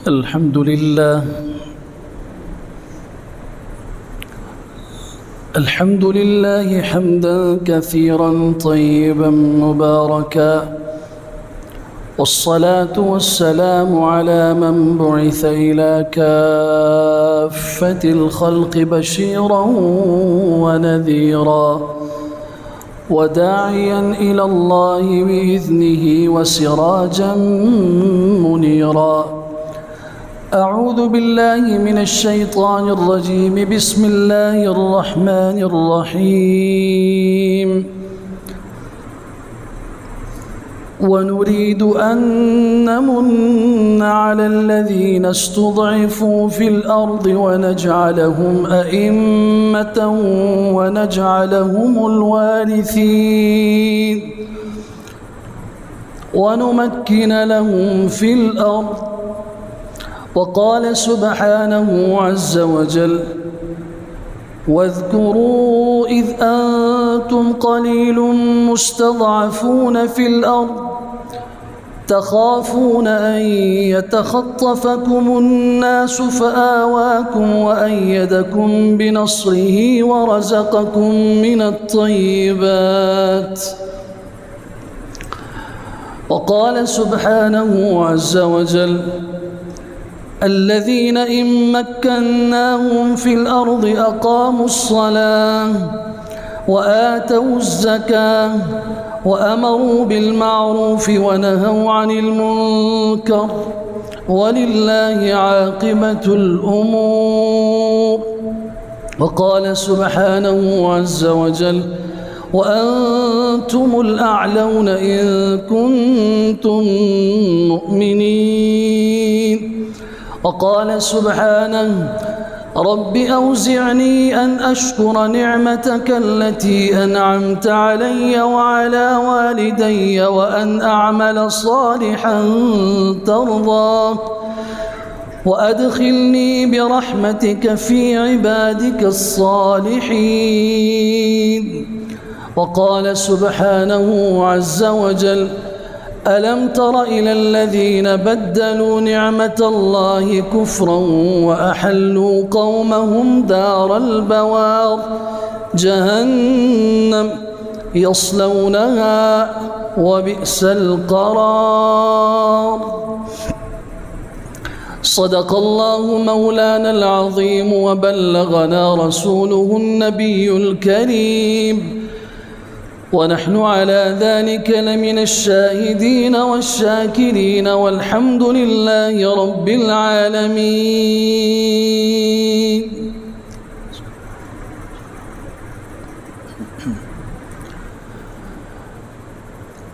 الحمد لله الحمد لله حمدا كثيرا طيبا مباركا، والصلاة والسلام على من بعث إلى كافة الخلق بشيرا ونذيرا، وداعيا إلى الله بإذنه وسراجا منيرا. أعوذ بالله من الشيطان الرجيم. بسم الله الرحمن الرحيم. ونريد أن نمن على الذين استضعفوا في الأرض ونجعلهم أئمة ونجعلهم الوارثين ونمكن لهم في الأرض. وقال سبحانه عز وجل: واذكروا إذ أنتم قليل مستضعفون في الأرض تخافون أن يتخطفكم الناس فآواكم وأيدكم بنصره ورزقكم من الطيبات. وقال سبحانه عز وجل: الذين إن مكناهم في الأرض أقاموا الصلاة وآتوا الزكاة وأمروا بالمعروف ونهوا عن المنكر ولله عاقبة الأمور. وقال سبحانه عز وجل: وأنتم الأعلون إن كنتم مؤمنين. وقال سبحانه: رب أوزعني أن أشكر نعمتك التي أنعمت علي وعلى والدي وأن أعمل صالحا ترضاه وأدخلني برحمتك في عبادك الصالحين. وقال سبحانه عز وجل: ألم تر إلى الذين بدلوا نعمة الله كفرا وأحلوا قومهم دار البوار جهنم يصلونها وبئس القرار. صدق الله مولانا العظيم وبلغنا رسوله النبي الكريم، ونحن على ذلك لمن الشاهدين والشاكرين، والحمد لله رب العالمين.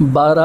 12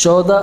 14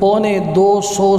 250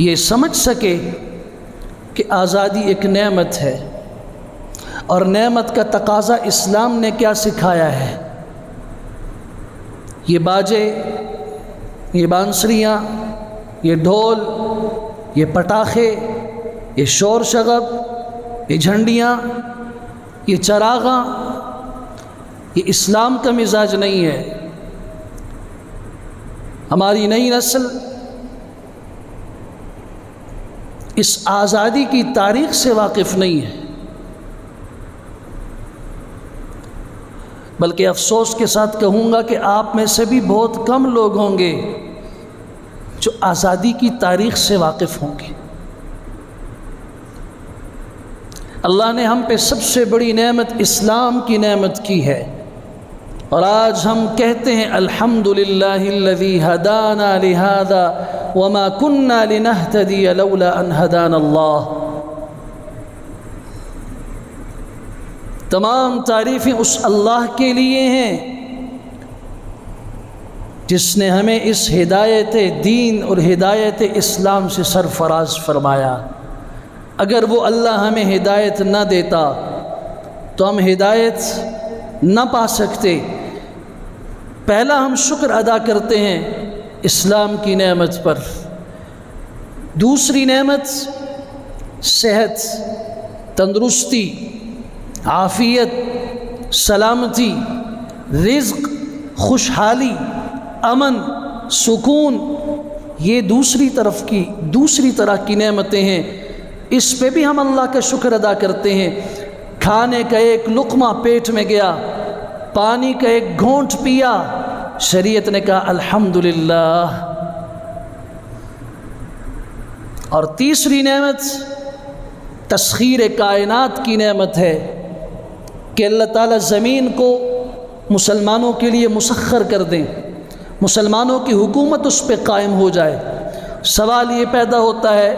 یہ سمجھ سکے کہ آزادی ایک نعمت ہے، اور نعمت کا تقاضا اسلام نے کیا سکھایا ہے۔ یہ باجے، یہ بانسریاں، یہ ڈھول، یہ پٹاخے، یہ شور شغب، یہ جھنڈیاں، یہ چراغاں، یہ اسلام کا مزاج نہیں ہے۔ ہماری نئی نسل اس آزادی کی تاریخ سے واقف نہیں ہے، بلکہ افسوس کے ساتھ کہوں گا کہ آپ میں سے بھی بہت کم لوگ ہوں گے جو آزادی کی تاریخ سے واقف ہوں گے۔ اللہ نے ہم پہ سب سے بڑی نعمت اسلام کی نعمت کی ہے، اور آج ہم کہتے ہیں الحمدللہ الذی ہدانا لہذا وما کننا لنہتدی لولا ان ہدانا اللہ۔ تمام تعریفیں اس اللہ کے لیے ہیں جس نے ہمیں اس ہدایت دین اور ہدایت اسلام سے سرفراز فرمایا۔ اگر وہ اللہ ہمیں ہدایت نہ دیتا تو ہم ہدایت نہ پا سکتے۔ پہلا ہم شکر ادا کرتے ہیں اسلام کی نعمت پر۔ دوسری نعمت صحت، تندرستی، عافیت، سلامتی، رزق، خوشحالی، امن، سکون، یہ دوسری طرح کی نعمتیں ہیں۔ اس پہ بھی ہم اللہ کا شکر ادا کرتے ہیں۔ کھانے کا ایک لقمہ پیٹ میں گیا، پانی کا ایک گھونٹ پیا، شریعت نے کہا الحمدللہ۔ اور تیسری نعمت تسخیر کائنات کی نعمت ہے کہ اللہ تعالیٰ زمین کو مسلمانوں کے لیے مسخر کر دیں، مسلمانوں کی حکومت اس پہ قائم ہو جائے۔ سوال یہ پیدا ہوتا ہے،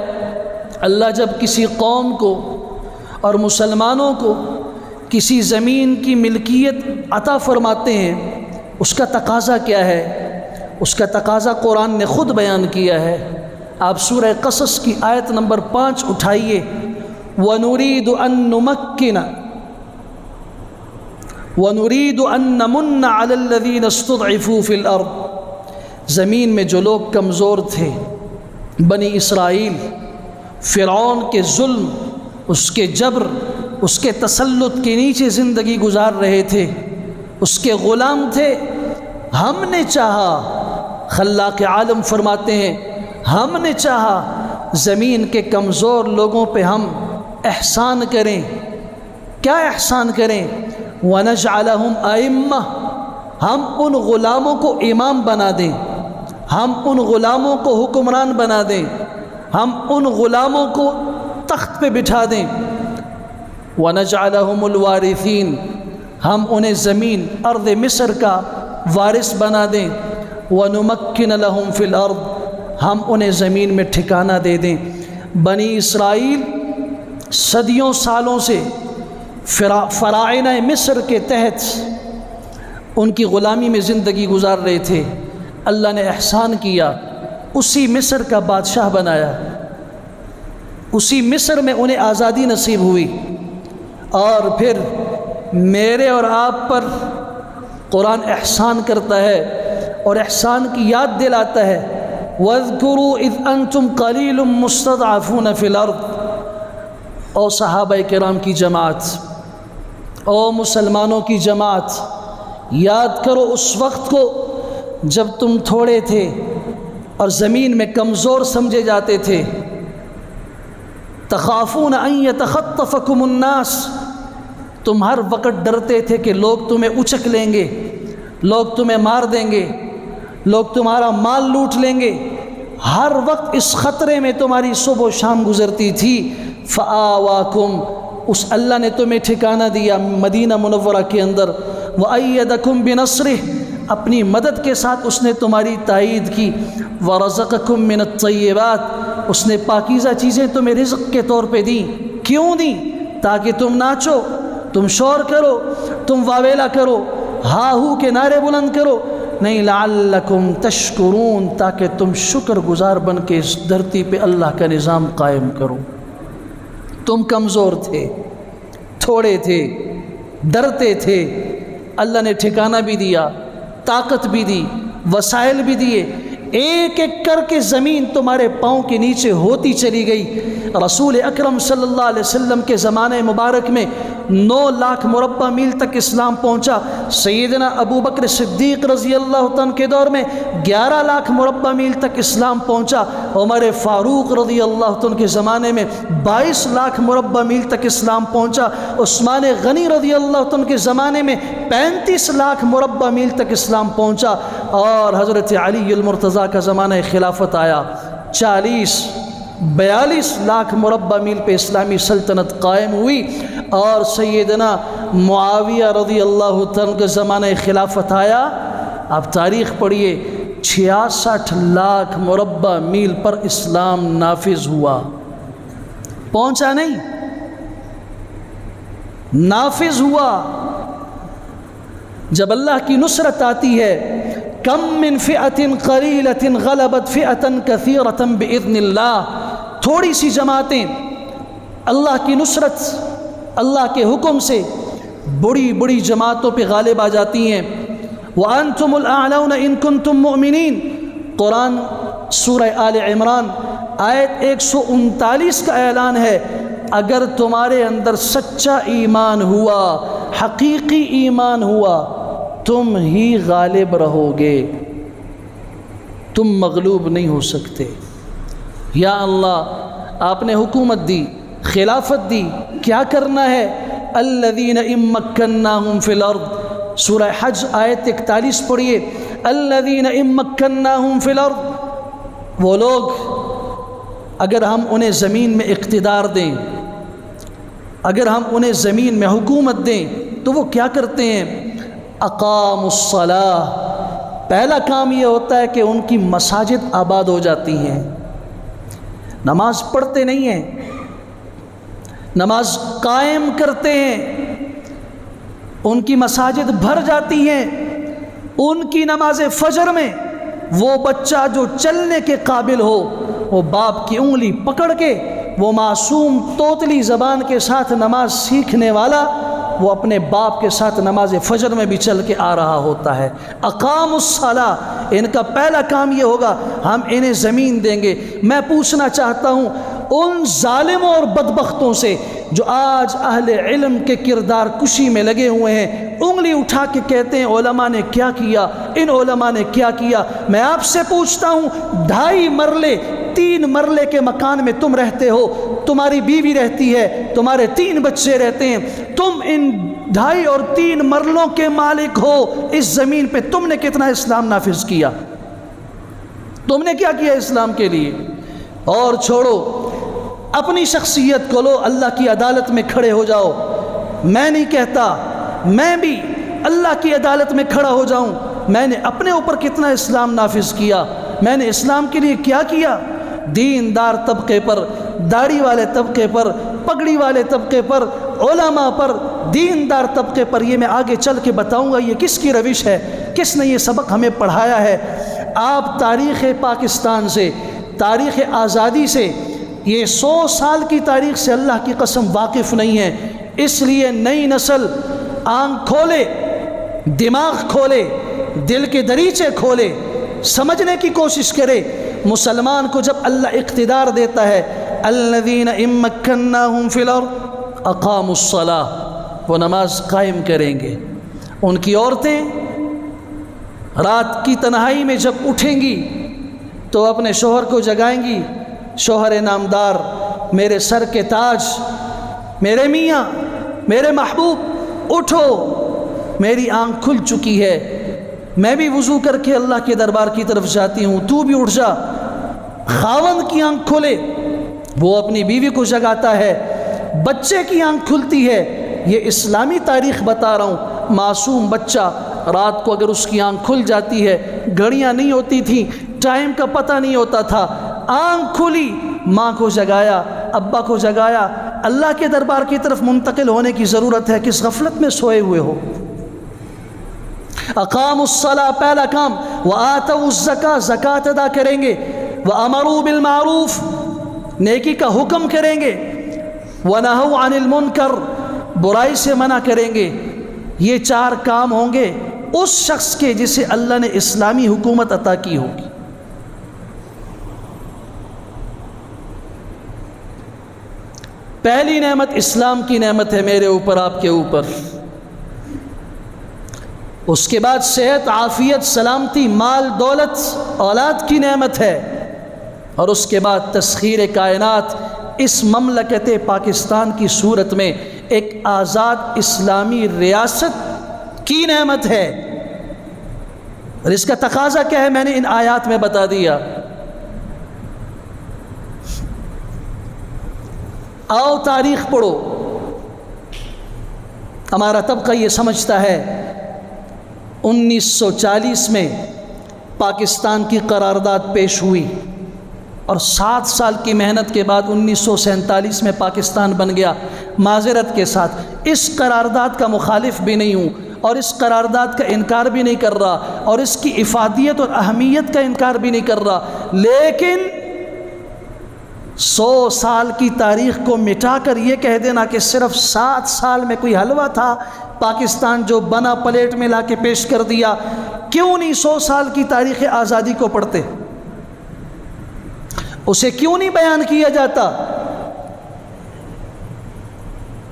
اللہ جب کسی قوم کو اور مسلمانوں کو کسی زمین کی ملکیت عطا فرماتے ہیں، اس کا تقاضا کیا ہے؟ اس کا تقاضا قرآن نے خود بیان کیا ہے۔ آپ سورہ قصص کی آیت نمبر 5 اٹھائیے، وَنُرِيدُ أَن نُمَكِّنَ وَنُرِيدُ أَن نَمُنَّ عَلَى الَّذِينَ اسْتُضْعِفُوا فِي الْأَرْضِ۔ زمین میں جو لوگ کمزور تھے، بنی اسرائیل، فرعون کے ظلم، اس کے جبر، اس کے تسلط کے نیچے زندگی گزار رہے تھے، اس کے غلام تھے۔ ہم نے چاہا، خلاق عالم فرماتے ہیں، ہم نے چاہا زمین کے کمزور لوگوں پہ ہم احسان کریں۔ کیا احسان کریں؟ وَنَجْعَلَهُمْ أَئِمَّةً، ہم ان غلاموں کو امام بنا دیں، ہم ان غلاموں کو حکمران بنا دیں، ہم ان غلاموں کو تخت پہ بٹھا دیں۔ وَنَجْعَلَهُمُ الْوَارِثِينَ، ہم انہیں زمین ارض مصر کا وارث بنا دیں۔ وَنُمَكِّنَ لَهُمْ فِي الْأَرْضِ، ہم انہیں زمین میں ٹھکانہ دے دیں۔ بنی اسرائیل صدیوں سالوں سے فراعنہ مصر کے تحت ان کی غلامی میں زندگی گزار رہے تھے۔ اللہ نے احسان کیا، اسی مصر کا بادشاہ بنایا، اسی مصر میں انہیں آزادی نصیب ہوئی۔ اور پھر میرے اور آپ پر قرآن احسان کرتا ہے اور احسان کی یاد دلاتا ہے، وَاذْكُرُوا إِذْ أَنْتُمْ قَلِيلٌ مُسْتَضْعَفُونَ فِي الْأَرْضِ۔ او صحابہ کرام کی جماعت، او مسلمانوں کی جماعت، یاد کرو اس وقت کو جب تم تھوڑے تھے اور زمین میں کمزور سمجھے جاتے تھے۔ تخافون ان یتخطفکم الناس، تم ہر وقت ڈرتے تھے کہ لوگ تمہیں اچک لیں گے، لوگ تمہیں مار دیں گے، لوگ تمہارا مال لوٹ لیں گے۔ ہر وقت اس خطرے میں تمہاری صبح و شام گزرتی تھی۔ فآواکم، اس اللہ نے تمہیں ٹھکانہ دیا مدینہ منورہ کے اندر۔ وأیدکم بنصرہ، اپنی مدد کے ساتھ اس نے تمہاری تائید کی۔ ورزقکم من الطیبات، اس نے پاکیزہ چیزیں تمہیں رزق کے طور پہ دیں۔ کیوں دیں؟ تاکہ تم ناچو، تم شور کرو، تم واویلا کرو، ہا ہو کے نعرے بلند کرو، نہیں لعلکم تشکرون، تاکہ تم شکر گزار بن کے اس دھرتی پہ اللہ کا نظام قائم کرو۔ تم کمزور تھے، تھوڑے تھے، ڈرتے تھے، اللہ نے ٹھکانہ بھی دیا، طاقت بھی دی، وسائل بھی دیے، ایک ایک کر کے زمین تمہارے پاؤں کے نیچے ہوتی چلی گئی۔ رسول اکرم صلی اللہ علیہ وسلم کے زمانے مبارک میں 9 لاکھ مربع میل تک اسلام پہنچا۔ سیدنا ابو بکر صدیق رضی اللہ عنہ کے دور میں 11 لاکھ مربع میل تک اسلام پہنچا۔ عمر فاروق رضی اللہ عنہ کے زمانے میں 22 لاکھ مربع میل تک اسلام پہنچا۔ عثمان غنی رضی اللہ عنہ کے زمانے میں 35 لاکھ مربع میل تک اسلام پہنچا، اور حضرت علی المرتضیٰ کا زمانہ خلافت آیا، 42 لاکھ مربع میل پہ اسلامی سلطنت قائم ہوئی، اور سیدنا معاویہ رضی اللہ عنہ کا زمانہ خلافت آیا۔ آپ تاریخ پڑھیے، 66 لاکھ مربع میل پر اسلام نافذ ہوا، پہنچا نہیں، نافذ ہوا۔ جب اللہ کی نصرت آتی ہے، کم من فئۃ قلیلۃ غلبت فئۃ کثیرۃ باذن اللہ، تھوڑی سی جماعتیں اللہ کی نصرت، اللہ کے حکم سے بڑی بڑی جماعتوں پہ غالب آ جاتی ہیں۔ وَأَنْتُمُ الْأَعْلَوْنَ إِن كُنتُم مُؤْمِنِينَ، قرآن سورہ آل عمران آیت 139 کا اعلان ہے، اگر تمہارے اندر سچا ایمان ہوا، حقیقی ایمان ہوا، تم ہی غالب رہو گے، تم مغلوب نہیں ہو سکتے۔ یا اللہ، آپ نے حکومت دی، خلافت دی، کیا کرنا ہے؟ الذین ان مکناہم فی الارض، سورہ حج آیت 41 پڑھیے، الذین ان مکناہم فی الارض، وہ لوگ اگر ہم انہیں زمین میں اقتدار دیں، اگر ہم انہیں زمین میں حکومت دیں تو وہ کیا کرتے ہیں؟ اقاموا الصلاۃ، پہلا کام یہ ہوتا ہے کہ ان کی مساجد آباد ہو جاتی ہیں، نماز پڑھتے نہیں ہیں، نماز قائم کرتے ہیں، ان کی مساجد بھر جاتی ہیں۔ ان کی نماز فجر میں وہ بچہ جو چلنے کے قابل ہو، وہ باپ کی انگلی پکڑ کے، وہ معصوم توتلی زبان کے ساتھ نماز سیکھنے والا، وہ اپنے باپ کے ساتھ نماز فجر میں بھی چل کے آ رہا ہوتا ہے۔ اقام الصلاۃ، ان کا پہلا کام یہ ہوگا، ہم انہیں زمین دیں گے۔ میں پوچھنا چاہتا ہوں ان ظالموں اور بدبختوں سے جو آج اہل علم کے کردار کشی میں لگے ہوئے ہیں، انگلی اٹھا کے کہتے ہیں علماء نے کیا کیا، ان علماء نے کیا کیا، میں آپ سے پوچھتا ہوں، 2.5 مرلے 3 مرلے کے مکان میں تم رہتے ہو، تمہاری بیوی رہتی ہے، تمہارے 3 بچے رہتے ہیں، تم ان 2.5 اور 3 مرلوں کے مالک ہو، اس زمین پہ تم نے کتنا اسلام نافذ کیا؟ تم نے کیا کیا اسلام کے لیے؟ اور چھوڑو اپنی شخصیت کو، لو اللہ کی عدالت میں کھڑے ہو جاؤ۔ میں نہیں کہتا میں بھی اللہ کی عدالت میں کھڑا ہو جاؤں، میں نے اپنے اوپر کتنا اسلام نافذ کیا، میں نے اسلام کے لیے کیا کیا؟ دیندار طبقے پر، داڑھی والے طبقے پر، پگڑی والے طبقے پر، علماء پر، دیندار طبقے پر، یہ میں آگے چل کے بتاؤں گا یہ کس کی روش ہے، کس نے یہ سبق ہمیں پڑھایا ہے۔ آپ تاریخ پاکستان سے، تاریخ آزادی سے، یہ 100 سال کی تاریخ سے اللہ کی قسم واقف نہیں ہے، اس لیے نئی نسل آنکھ کھولے، دماغ کھولے، دل کے دریچے کھولے، سمجھنے کی کوشش کرے۔ مسلمان کو جب اللہ اقتدار دیتا ہے، الذین ان مکناہم فی الارض اقاموا الصلاۃ، وہ نماز قائم کریں گے۔ ان کی عورتیں رات کی تنہائی میں جب اٹھیں گی تو اپنے شوہر کو جگائیں گی، شوہر نامدار، میرے سر کے تاج، میرے میاں، میرے محبوب، اٹھو، میری آنکھ کھل چکی ہے، میں بھی وضو کر کے اللہ کے دربار کی طرف جاتی ہوں، تو بھی اٹھ جا۔ خاوند کی آنکھ کھلے، وہ اپنی بیوی کو جگاتا ہے، بچے کی آنکھ کھلتی ہے۔ یہ اسلامی تاریخ بتا رہا ہوں۔ معصوم بچہ رات کو اگر اس کی آنکھ کھل جاتی ہے، گھڑیاں نہیں ہوتی تھیں، ٹائم کا پتہ نہیں ہوتا تھا، آنکھ کھلی، ماں کو جگایا، ابا کو جگایا، اللہ کے دربار کی طرف منتقل ہونے کی ضرورت ہے، کس غفلت میں سوئے ہوئے ہو۔ اقاموا الصلاۃ پہلا کام، وآتوا الزکاۃ زکوٰۃ ادا کریں گے، وامروا بالمعروف نیکی کا حکم کریں گے، ونہوا عن المنکر برائی سے منع کریں گے۔ یہ 4 کام ہوں گے اس شخص کے جسے اللہ نے اسلامی حکومت عطا کی ہوگی۔ پہلی نعمت اسلام کی نعمت ہے میرے اوپر، آپ کے اوپر۔ اس کے بعد صحت، عافیت، سلامتی، مال، دولت، اولاد کی نعمت ہے، اور اس کے بعد تسخیر کائنات اس مملکت پاکستان کی صورت میں ایک آزاد اسلامی ریاست کی نعمت ہے۔ اور اس کا تقاضا کیا ہے میں نے ان آیات میں بتا دیا۔ آؤ تاریخ پڑھو۔ ہمارا طبقہ یہ سمجھتا ہے 1940 میں پاکستان کی قرارداد پیش ہوئی، اور 7 سال کی محنت کے بعد 1947 میں پاکستان بن گیا۔ معذرت کے ساتھ اس قرارداد کا مخالف بھی نہیں ہوں، اور اس قرارداد کا انکار بھی نہیں کر رہا، اور اس کی افادیت اور اہمیت کا انکار بھی نہیں کر رہا، لیکن 100 سال کی تاریخ کو مٹا کر یہ کہہ دینا کہ صرف 7 سال میں کوئی حلوہ تھا پاکستان جو بنا پلیٹ میں لا کے پیش کر دیا، کیوں نہیں 100 سال کی تاریخ آزادی کو پڑھتے؟ اسے کیوں نہیں بیان کیا جاتا؟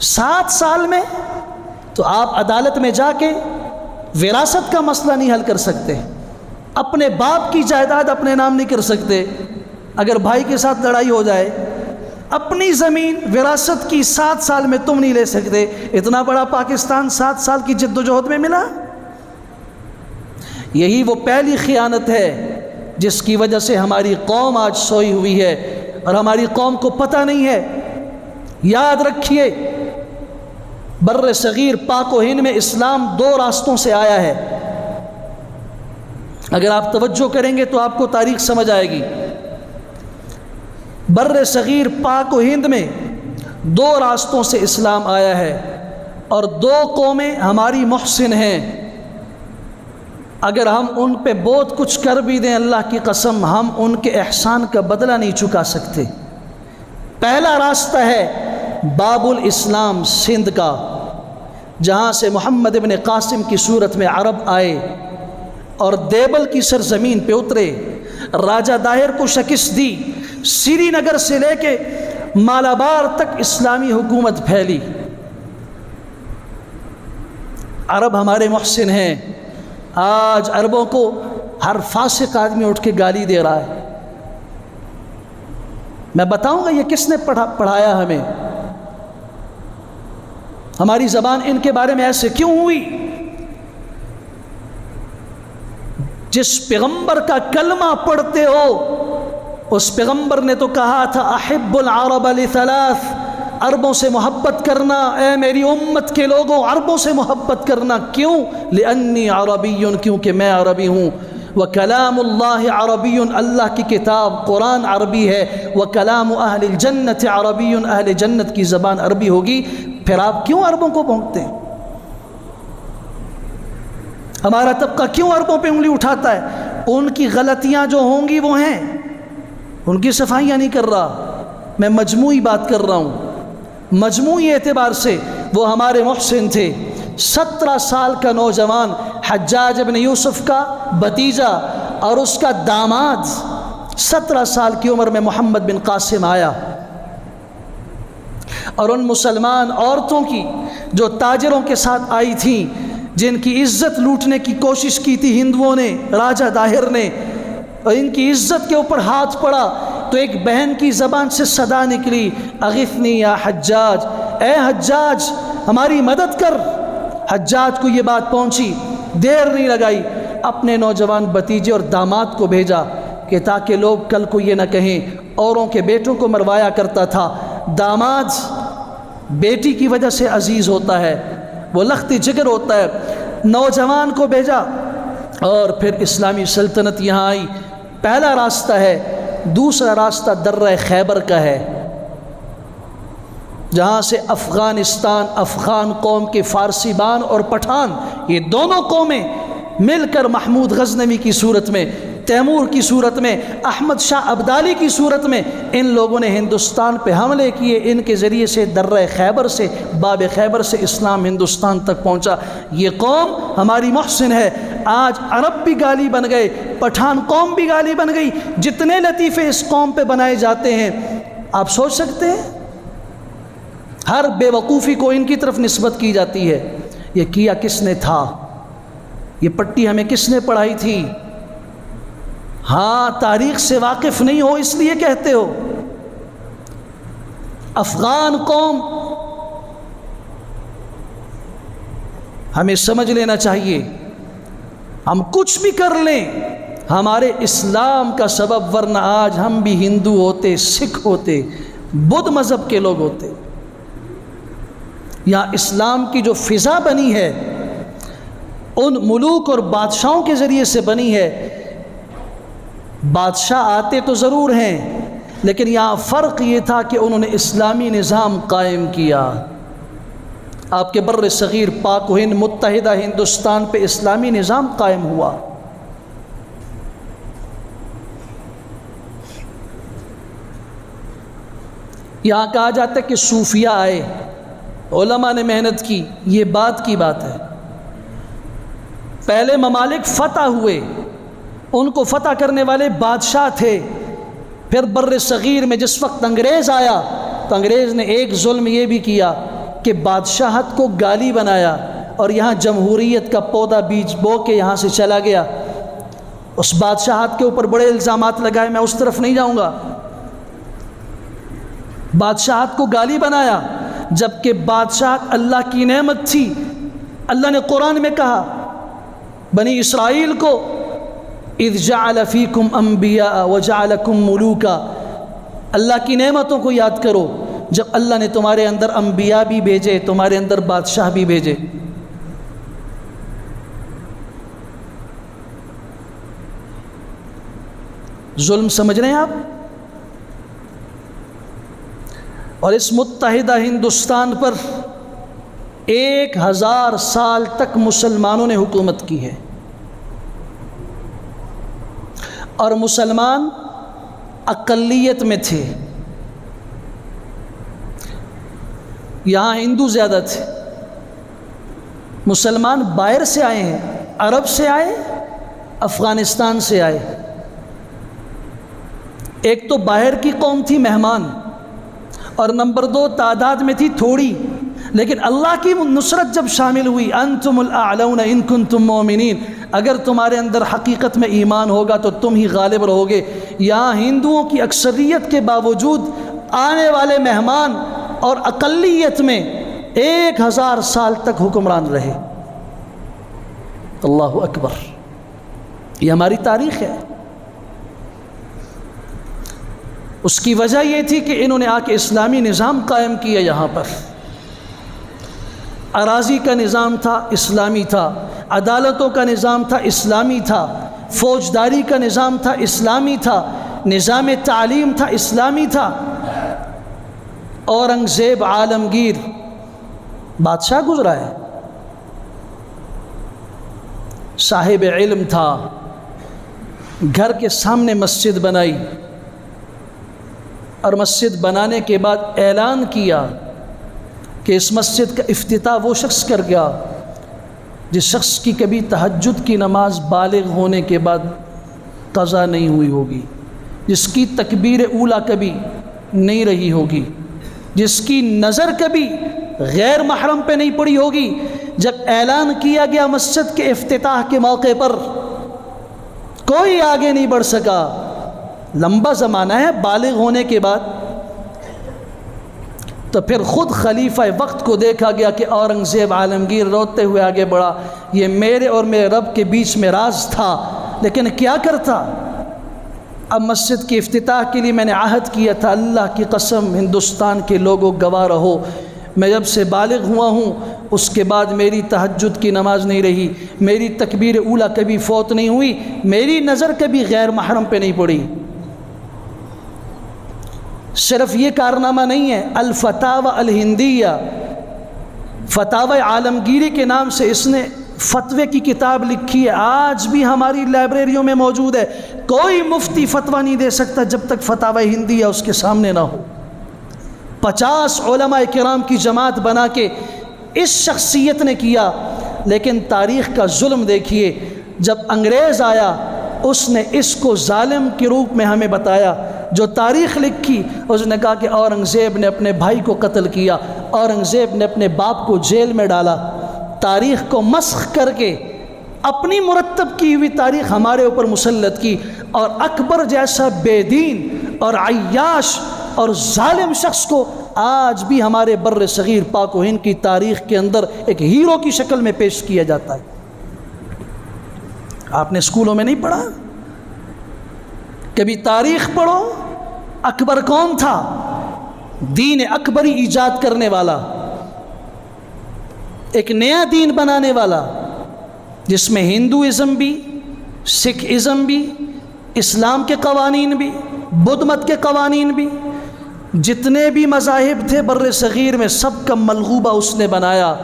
7 سال میں تو آپ عدالت میں جا کے وراثت کا مسئلہ نہیں حل کر سکتے، اپنے باپ کی جائیداد اپنے نام نہیں کر سکتے اگر بھائی کے ساتھ لڑائی ہو جائے، اپنی زمین وراثت کی 7 سال میں تم نہیں لے سکتے۔ اتنا بڑا پاکستان 7 سال کی جد و جہد میں ملا۔ یہی وہ پہلی خیانت ہے جس کی وجہ سے ہماری قوم آج سوئی ہوئی ہے، اور ہماری قوم کو پتہ نہیں ہے۔ یاد رکھیے، بر صغیر پاک و ہند میں اسلام 2 راستوں سے آیا ہے۔ اگر آپ توجہ کریں گے تو آپ کو تاریخ سمجھ آئے گی۔ بر صغیر پاک و ہند میں 2 راستوں سے اسلام آیا ہے، اور 2 قومیں ہماری محسن ہیں۔ اگر ہم ان پہ بہت کچھ کر بھی دیں، اللہ کی قسم ہم ان کے احسان کا بدلہ نہیں چکا سکتے۔ پہلا راستہ ہے باب الاسلام سندھ کا، جہاں سے محمد ابن قاسم کی صورت میں عرب آئے اور دیبل کی سرزمین پہ اترے، راجہ داہر کو شکست دی، سری نگر سے لے کے مالابار تک اسلامی حکومت پھیلی۔ عرب ہمارے محسن ہیں۔ آج عربوں کو ہر فاسق آدمی اٹھ کے گالی دے رہا ہے۔ میں بتاؤں گا یہ کس نے پڑھایا ہمیں، ہماری زبان ان کے بارے میں ایسے کیوں ہوئی؟ جس پیغمبر کا کلمہ پڑھتے ہو اس پیغمبر نے تو کہا تھا احب العرب لثلاث، عربوں سے محبت کرنا، اے میری امت کے لوگوں عربوں سے محبت کرنا۔ کیوں؟ لانی عربی، کیونکہ میں عربی ہوں۔ وکلام اللہ عربی، اللہ کی کتاب قرآن عربی ہے۔ وکلام اہل الجنت عربی، اہل جنت کی زبان عربی ہوگی۔ پھر آپ کیوں عربوں کو بھونکتے ہیں؟ ہمارا طبقہ کیوں عربوں پہ انگلی اٹھاتا ہے؟ ان کی غلطیاں جو ہوں گی وہ ہیں، ان کی صفائیاں نہیں کر رہا، میں مجموعی بات کر رہا ہوں۔ مجموعی اعتبار سے وہ ہمارے محسن تھے۔ 17 سال کا نوجوان حجاج ابن یوسف کا بھتیجا اور اس کا داماد 17 سال کی عمر میں محمد بن قاسم آیا، اور ان مسلمان عورتوں کی جو تاجروں کے ساتھ آئی تھیں، جن کی عزت لوٹنے کی کوشش کی تھی ہندوؤں نے، راجہ داہر نے، اور ان کی عزت کے اوپر ہاتھ پڑا، تو ایک بہن کی زبان سے صدا نکلی، اغثنی یا حجاج، اے حجاج ہماری مدد کر۔ حجاج کو یہ بات پہنچی، دیر نہیں لگائی، اپنے نوجوان بھتیجے اور داماد کو بھیجا کہ تاکہ لوگ کل کو یہ نہ کہیں اوروں کے بیٹوں کو مروایا کرتا تھا۔ داماد بیٹی کی وجہ سے عزیز ہوتا ہے، وہ لخت جگر ہوتا ہے۔ نوجوان کو بھیجا اور پھر اسلامی سلطنت یہاں آئی۔ پہلا راستہ ہے۔ دوسرا راستہ درہ خیبر کا ہے، جہاں سے افغانستان، افغان قوم کے فارسی بان اور پٹھان، یہ دونوں قومیں مل کر محمود غزنوی کی صورت میں، تیمور کی صورت میں، احمد شاہ ابدالی کی صورت میں ان لوگوں نے ہندوستان پہ حملے کیے. ان کے ذریعے سے درہ خیبر سے، باب خیبر سے اسلام ہندوستان تک پہنچا. یہ قوم ہماری محسن ہے. آج عرب بھی گالی بن گئے، پٹھان قوم بھی گالی بن گئی. جتنے لطیفے اس قوم پہ بنائے جاتے ہیں آپ سوچ سکتے ہیں، ہر بے وقوفی کو ان کی طرف نسبت کی جاتی ہے. یہ کیا کس نے تھا؟ یہ پٹی ہمیں کس نے پڑھائی تھی؟ ہاں، تاریخ سے واقف نہیں ہو اس لیے کہتے ہو. افغان قوم، ہمیں سمجھ لینا چاہیے ہم کچھ بھی کر لیں ہمارے اسلام کا سبب، ورنہ آج ہم بھی ہندو ہوتے، سکھ ہوتے، بدھ مذہب کے لوگ ہوتے. یہاں اسلام کی جو فضا بنی ہے ان ملوک اور بادشاہوں کے ذریعے سے بنی ہے. بادشاہ آتے تو ضرور ہیں، لیکن یہاں فرق یہ تھا کہ انہوں نے اسلامی نظام قائم کیا. آپ کے بر صغیر پاک و ہند متحدہ ہندوستان پہ اسلامی نظام قائم ہوا. یہاں کہا جاتا ہے کہ صوفیہ آئے، علماء نے محنت کی. یہ بات کی بات ہے. پہلے ممالک فتح ہوئے، ان کو فتح کرنے والے بادشاہ تھے. پھر بر صغیر میں جس وقت انگریز آیا تو انگریز نے ایک ظلم یہ بھی کیا کہ بادشاہت کو گالی بنایا، اور یہاں جمہوریت کا پودا بیج بو کے یہاں سے چلا گیا. اس بادشاہت کے اوپر بڑے الزامات لگائے، میں اس طرف نہیں جاؤں گا. بادشاہت کو گالی بنایا، جبکہ بادشاہت اللہ کی نعمت تھی. اللہ نے قرآن میں کہا بنی اسرائیل کو اذ جعل فیکم انبیاء وجعلکم ملوکا، اللہ کی نعمتوں کو یاد کرو جب اللہ نے تمہارے اندر انبیاء بھی بھیجے، تمہارے اندر بادشاہ بھی بھیجے. ظلم سمجھ رہے ہیں آپ؟ اور اس متحدہ ہندوستان پر 1000 سال تک مسلمانوں نے حکومت کی ہے، اور مسلمان اقلیت میں تھے. یہاں ہندو زیادہ تھے. مسلمان باہر سے آئے ہیں، عرب سے آئے، افغانستان سے آئے. ایک تو باہر کی قوم تھی مہمان، اور نمبر 2 تعداد میں تھی تھوڑی، لیکن اللہ کی نصرت جب شامل ہوئی، انتم الاعلون ان کنتم مؤمنین، اگر تمہارے اندر حقیقت میں ایمان ہوگا تو تم ہی غالب رہو گے. یہاں ہندوؤں کی اکثریت کے باوجود آنے والے مہمان اور اقلیت میں 1000 سال تک حکمران رہے. اللہ اکبر. یہ ہماری تاریخ ہے. اس کی وجہ یہ تھی کہ انہوں نے آ کے اسلامی نظام قائم کیا. یہاں پر اراضی کا نظام تھا، اسلامی تھا. عدالتوں کا نظام تھا، اسلامی تھا. فوجداری کا نظام تھا، اسلامی تھا. نظام تعلیم تھا، اسلامی تھا. اورنگزیب عالمگیر بادشاہ گزرا ہے، صاحب علم تھا. گھر کے سامنے مسجد بنائی، اور مسجد بنانے کے بعد اعلان کیا کہ اس مسجد کا افتتاح وہ شخص کر گیا جس شخص کی کبھی تہجد کی نماز بالغ ہونے کے بعد قضا نہیں ہوئی ہوگی، جس کی تکبیر اولیٰ کبھی نہیں رہی ہوگی، جس کی نظر کبھی غیر محرم پہ نہیں پڑی ہوگی. جب اعلان کیا گیا مسجد کے افتتاح کے موقع پر، کوئی آگے نہیں بڑھ سکا. لمبا زمانہ ہے بالغ ہونے کے بعد. تو پھر خود خلیفہ وقت کو دیکھا گیا کہ اورنگزیب عالمگیر روتے ہوئے آگے بڑھا. یہ میرے اور میرے رب کے بیچ میں راز تھا، لیکن کیا کرتا؟ اب مسجد کے افتتاح کے لیے میں نے عہد کیا تھا، اللہ کی قسم ہندوستان کے لوگوں گواہ رہو، میں جب سے بالغ ہوا ہوں اس کے بعد میری تہجد کی نماز نہیں رہی، میری تکبیر اولیٰ کبھی فوت نہیں ہوئی، میری نظر کبھی غیر محرم پہ نہیں پڑی. صرف یہ کارنامہ نہیں ہے، الفتاوی الہندیہ، فتاوی عالمگیری کے نام سے اس نے فتوے کی کتاب لکھی ہے، آج بھی ہماری لائبریریوں میں موجود ہے۔ کوئی مفتی فتویٰ نہیں دے سکتا جب تک فتاوی ہندیہ اس کے سامنے نہ ہو۔ 50 علماء کرام کی جماعت بنا کے اس شخصیت نے کیا، لیکن تاریخ کا ظلم دیکھیے، جب انگریز آیا اس نے اس کو ظالم کے روپ میں ہمیں بتایا۔ جو تاریخ لکھی اس نے کہا کہ اورنگزیب نے اپنے بھائی کو قتل کیا، اورنگزیب نے اپنے باپ کو جیل میں ڈالا۔ تاریخ کو مسخ کر کے اپنی مرتب کی ہوئی تاریخ ہمارے اوپر مسلط کی، اور اکبر جیسا بے دین اور عیاش اور ظالم شخص کو آج بھی ہمارے بر صغیر پاک و ہند کی تاریخ کے اندر ایک ہیرو کی شکل میں پیش کیا جاتا ہے۔ آپ نے اسکولوں میں نہیں پڑھا؟ کبھی تاریخ پڑھو۔ اکبر کون تھا؟ دین اکبری ایجاد کرنے والا، ایک نیا دین بنانے والا، جس میں ہندوازم بھی، سکھ ازم بھی، اسلام کے قوانین بھی، بدھ مت کے قوانین بھی، جتنے بھی مذاہب تھے بر صغیر میں سب کا ملغوبہ اس نے بنایا،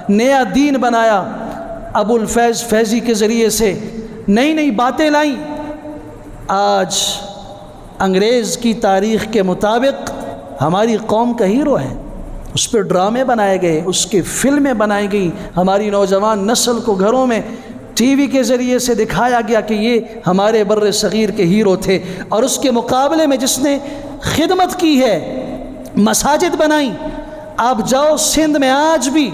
نیا دین بنایا۔ ابو الفیض فیضی کے ذریعے سے نئی نئی باتیں لائیں۔ آج انگریز کی تاریخ کے مطابق ہماری قوم کا ہیرو ہے، اس پہ ڈرامے بنائے گئے، اس کی فلمیں بنائی گئیں، ہماری نوجوان نسل کو گھروں میں ٹی وی کے ذریعے سے دکھایا گیا کہ یہ ہمارے بر صغیر کے ہیرو تھے۔ اور اس کے مقابلے میں جس نے خدمت کی ہے، مساجد بنائیں۔ آپ جاؤ سندھ میں آج بھی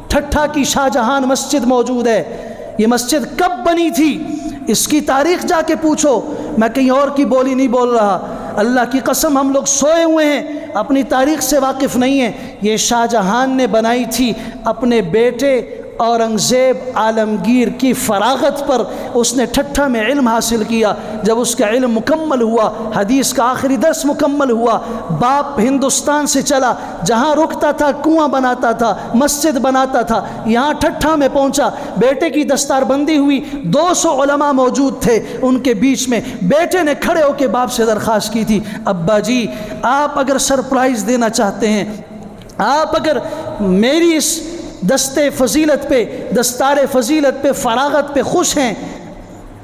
ٹھٹھا کی شاہ جہان مسجد موجود ہے۔ یہ مسجد کب بنی تھی اس کی تاریخ جا کے پوچھو، میں کہیں اور کی بولی نہیں بول رہا۔ اللہ کی قسم ہم لوگ سوئے ہوئے ہیں، اپنی تاریخ سے واقف نہیں ہیں۔ یہ شاہ جہان نے بنائی تھی اپنے بیٹے اورنگزیب عالمگیر کی فراغت پر۔ اس نے ٹھٹھا میں علم حاصل کیا۔ جب اس کا علم مکمل ہوا، حدیث کا آخری درس مکمل ہوا، باپ ہندوستان سے چلا، جہاں رکتا تھا کنواں بناتا تھا، مسجد بناتا تھا، یہاں ٹھٹھا میں پہنچا، بیٹے کی دستار بندی ہوئی، 200 علماء موجود تھے ان کے بیچ میں۔ بیٹے نے کھڑے ہو کے باپ سے درخواست کی تھی، ابا جی آپ اگر سرپرائز دینا چاہتے ہیں، آپ اگر میری اس دستے فضیلت پہ، دستار فضیلت پہ، فراغت پہ خوش ہیں،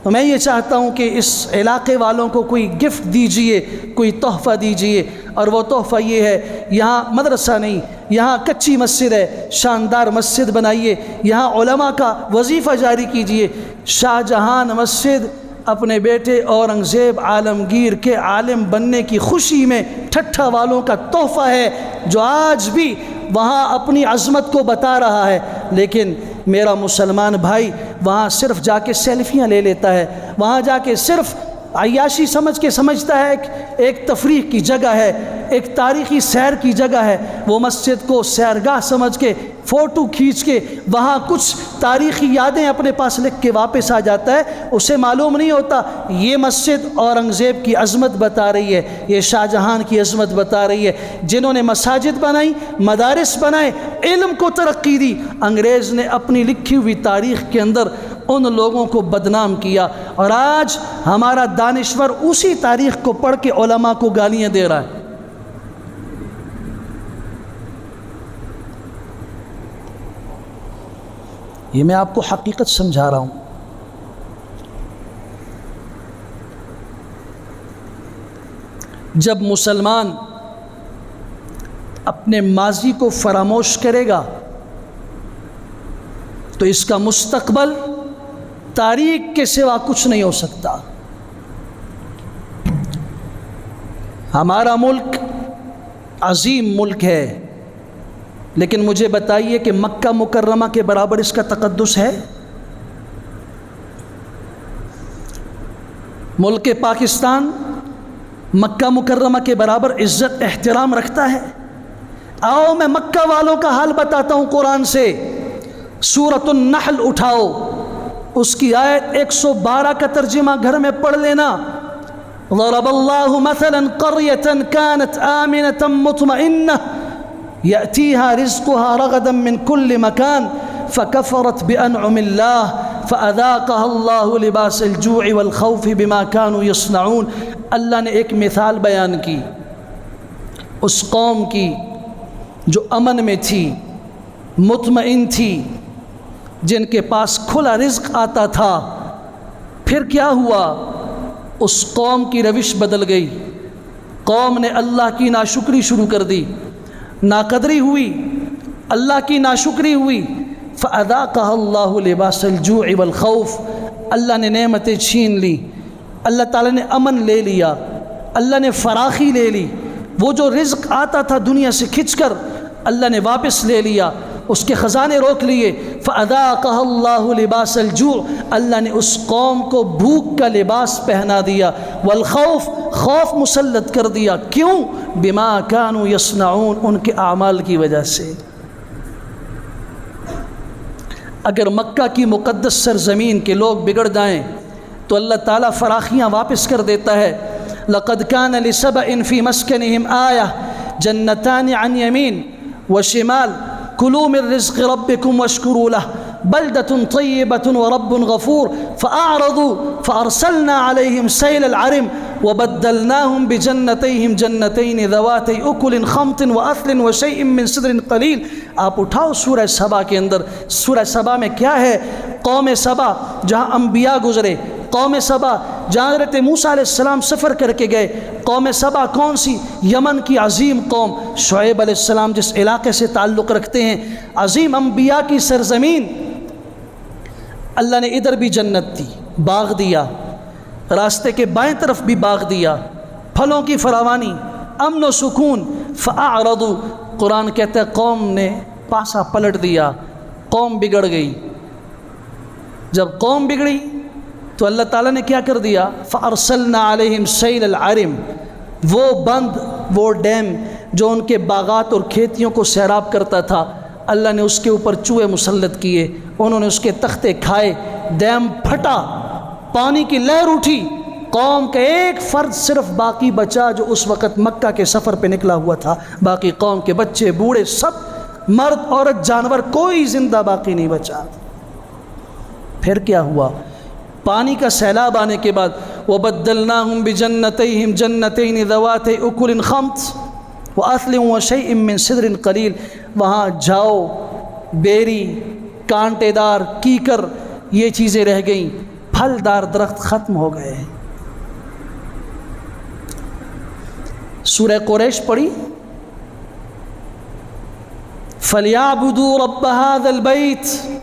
تو میں یہ چاہتا ہوں کہ اس علاقے والوں کو کوئی گفٹ دیجئے، کوئی تحفہ دیجئے۔ اور وہ تحفہ یہ ہے، یہاں مدرسہ نہیں، یہاں کچی مسجد ہے، شاندار مسجد بنائیے، یہاں علماء کا وظیفہ جاری کیجئے۔ شاہ جہان مسجد اپنے بیٹے اورنگزیب عالمگیر کے عالم بننے کی خوشی میں ٹھٹھا والوں کا تحفہ ہے، جو آج بھی وہاں اپنی عظمت کو بتا رہا ہے۔ لیکن میرا مسلمان بھائی وہاں صرف جا کے سیلفیاں لے لیتا ہے، وہاں جا کے صرف عیاشی سمجھ کے سمجھتا ہے ایک تفریح کی جگہ ہے، ایک تاریخی سیر کی جگہ ہے۔ وہ مسجد کو سیرگاہ سمجھ کے فوٹو کھینچ کے وہاں کچھ تاریخی یادیں اپنے پاس لکھ کے واپس آ جاتا ہے۔ اسے معلوم نہیں ہوتا یہ مسجد اورنگزیب کی عظمت بتا رہی ہے، یہ شاہ جہان کی عظمت بتا رہی ہے، جنہوں نے مساجد بنائی، مدارس بنائے، علم کو ترقی دی۔ انگریز نے اپنی لکھی ہوئی تاریخ کے اندر ان لوگوں کو بدنام کیا، اور آج ہمارا دانشور اسی تاریخ کو پڑھ کے علماء کو گالیاں دے رہا ہے۔ یہ میں آپ کو حقیقت سمجھا رہا ہوں۔ جب مسلمان اپنے ماضی کو فراموش کرے گا تو اس کا مستقبل تاریخ کے سوا کچھ نہیں ہو سکتا۔ ہمارا ملک عظیم ملک ہے، لیکن مجھے بتائیے کہ مکہ مکرمہ کے برابر اس کا تقدس ہے؟ ملک پاکستان مکہ مکرمہ کے برابر عزت احترام رکھتا ہے؟ آؤ میں مکہ والوں کا حال بتاتا ہوں قرآن سے۔ سورۃ النحل اٹھاؤ، اس کی آیت 112 کا ترجمہ گھر میں پڑھ لینا۔ ضرب اللہ مثلا قریۃ کانت آمنۃ مطمئنہ یأتیہا رزقہا رغدا من کل مکان فکفرت بانعم اللہ فاذاقہا اللہ لباس الجوع والخوف بما كانوا یصنعون۔ اللہ نے ایک مثال بیان کی اس قوم کی جو امن میں تھی، مطمئن تھی، جن کے پاس کھلا رزق آتا تھا، پھر کیا ہوا؟ اس قوم کی روش بدل گئی، قوم نے اللہ کی ناشکری شروع کر دی، ناقدری ہوئی، اللہ کی ناشکری ہوئی۔ فَأَذَاقَهَا اللَّهُ لِبَاسَ الْجُوعِ وَالْخَوْفِ، اللہ نے نعمتیں چھین لی، اللہ تعالیٰ نے امن لے لیا، اللہ نے فراخی لے لی، وہ جو رزق آتا تھا دنیا سے کھنچ کر اللہ نے واپس لے لیا، اس کے خزانے روک لیے۔ فَأَذَاقَهَا اللَّهُ لِبَاسَ الْجُوعِ، اللہ نے اس قوم کو بھوک کا لباس پہنا دیا، والخوف، خوف مسلط کر دیا۔ کیوں؟ بما كانوا يصنعون، ان کے اعمال کی وجہ سے۔ اگر مکہ کی مقدس سرزمین کے لوگ بگڑ جائیں تو اللہ تعالیٰ فراخیاں واپس کر دیتا ہے۔ لَقَدْ كَانَ لِسَبَإٍ فِي مَسْكَنِهِمْ آيَةٌ جَنَّتَانِ عَنْ يَمِينٍ وَشِمَالٍ كُلُوا مِن رِّزْقِ رَبِّكُمْ وَاشْكُرُوا لَهُ بَلْدَةٌ طَيِّبَةٌ وَرَبٌّ غَفُورٌ فَأَعْرَضُوا فَأَرْسَلْنَا عَلَيْهِمْ سَيْلَ الْعَرِمِ وَبَدَّلْنَاهُمْ بِجَنَّتَيْهِمْ جَنَّتَيْنِ ذَوَاتَيْ أُكُلٍ خَمْطٍ وَأَثْلٍ وَشَيْءٍ مِّن سِدْرٍ قَلِيلٍ۔ آپ اٹھاؤ سورہ سبا کے اندر، سورہ سبا میں کیا ہے؟ قوم سبا جہاں انبیاء گزرے، قوم سبا جہاں حضرت موسیٰ علیہ السلام سفر کر کے گئے۔ قوم سبا کون سی؟ یمن کی عظیم قوم، شعیب علیہ السلام جس علاقے سے تعلق رکھتے ہیں، عظیم انبیاء کی سرزمین۔ اللہ نے ادھر بھی جنت دی، باغ دیا، راستے کے بائیں طرف بھی باغ دیا، پھلوں کی فراوانی، امن و سکون۔ فَأَعْرَضُوا، قرآن کہتا ہے قوم نے پاسا پلٹ دیا، قوم بگڑ گئی۔ جب قوم بگڑی تو اللہ تعالیٰ نے کیا کر دیا؟ فَأَرْسَلْنَا عَلَيْهِمْ سَيْلَ الْعَرِمِ، وہ بند، وہ ڈیم جو ان کے باغات اور کھیتیوں کو سیراب کرتا تھا، اللہ نے اس کے اوپر چوہے مسلط کیے، انہوں نے اس کے تختے کھائے، ڈیم پھٹا، پانی کی لہر اٹھی، قوم کا ایک فرد صرف باقی بچا جو اس وقت مکہ کے سفر پہ نکلا ہوا تھا، باقی قوم کے بچے بوڑھے سب، مرد عورت جانور، کوئی زندہ باقی نہیں بچا۔ پھر کیا ہوا؟ پانی کا سیلاب آنے کے بعد وَبَدَّلْنَاهُمْ بِجَنَّتَيْهِمْ جَنَّتَيْنِ ذَوَاتَيْ أُكُلٍ خَمْطٍ وَأَثْلٍ وَشَيْءٍ مِّن سِدْرٍ قَلِيلٍ، وہاں جاؤ، بیری، کانٹے دار، کیکر، یہ چیزیں رہ گئیں، پھلدار درخت ختم ہو گئے۔ سورہ قریش پڑھی، فَلْيَعْبُدُوا رَبَّ هَذَا الْبَيْتِ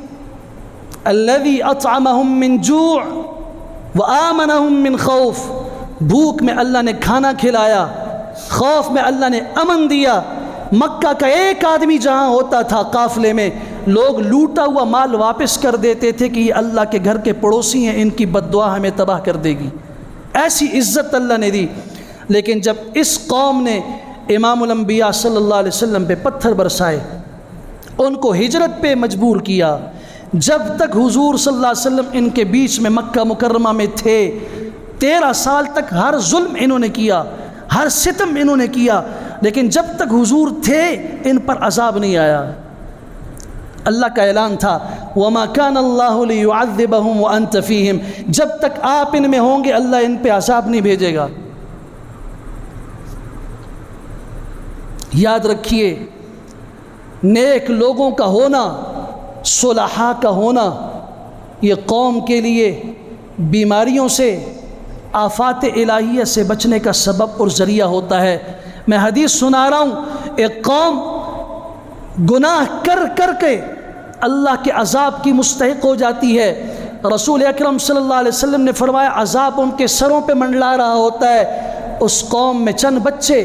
الذي اطعمهم من جوع وآمنهم من خوف، بھوک میں اللہ نے کھانا کھلایا، خوف میں اللہ نے امن دیا۔ مکہ کا ایک آدمی جہاں ہوتا تھا قافلے میں، لوگ لوٹا ہوا مال واپس کر دیتے تھے کہ یہ اللہ کے گھر کے پڑوسی ہیں، ان کی بد دعا ہمیں تباہ کر دے گی، ایسی عزت اللہ نے دی۔ لیکن جب اس قوم نے امام الانبیاء صلی اللہ علیہ وسلم پہ پتھر برسائے، ان کو ہجرت پہ مجبور کیا، جب تک حضور صلی اللہ علیہ وسلم ان کے بیچ میں مکہ مکرمہ میں تھے، 13 سال تک ہر ظلم انہوں نے کیا، ہر ستم انہوں نے کیا، لیکن جب تک حضور تھے ان پر عذاب نہیں آیا۔ اللہ کا اعلان تھا وَمَا كَانَ اللَّهُ لِيُعَذِّبَهُمْ وَأَنْتَ فِيهِمْ، جب تک آپ ان میں ہوں گے اللہ ان پہ عذاب نہیں بھیجے گا۔ یاد رکھیے، نیک لوگوں کا ہونا، صلحاء کا ہونا، یہ قوم کے لیے بیماریوں سے، آفات الہیہ سے بچنے کا سبب اور ذریعہ ہوتا ہے۔ میں حدیث سنا رہا ہوں، ایک قوم گناہ کر کر کے اللہ کے عذاب کی مستحق ہو جاتی ہے۔ رسول اکرم صلی اللہ علیہ وسلم نے فرمایا عذاب ان کے سروں پہ منڈلا رہا ہوتا ہے۔ اس قوم میں چند بچے